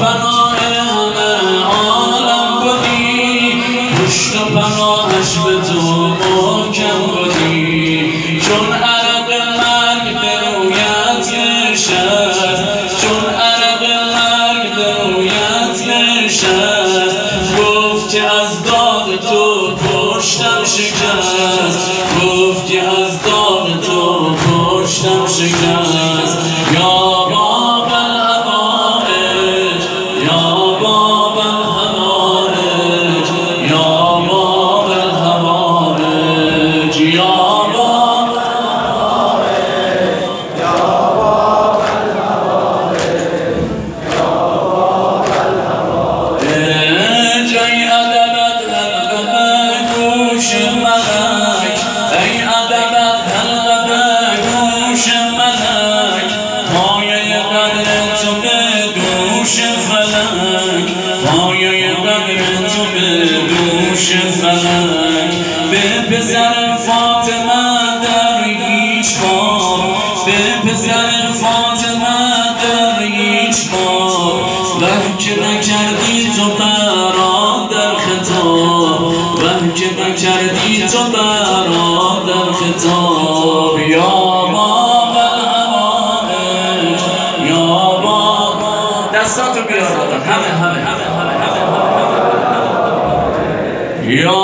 پناه همه عالم بودی، پشت و پناهش به تو محکم بودی. چون عرق مرگ به رویت نشست، چون عرق مرگ به رویت نشست، گفت که از داغ تو پشتم شکست، گفت که از داغ تو پشتم شکست. یا باب الحوائج، یا باب الحوائج، یا باب الحوائج، یا باب الحوائج، یا باب الحوائج، یا باب الحوائج. ای ادبت حلقه گوش ملک، ای ادبت حلقه گوش ملک، مایه قدر تو به دوش فلک، مایه قدر تو به دوش فلک. به پسر فاطمه در هیچ باب، به پسر فاطمه در هیچ باب، وه که نکردی تو برادر خطاب، وه که نکردی تو برادر خطاب. یا باب الحوائج، یا باب. دستاتو بیار همه یا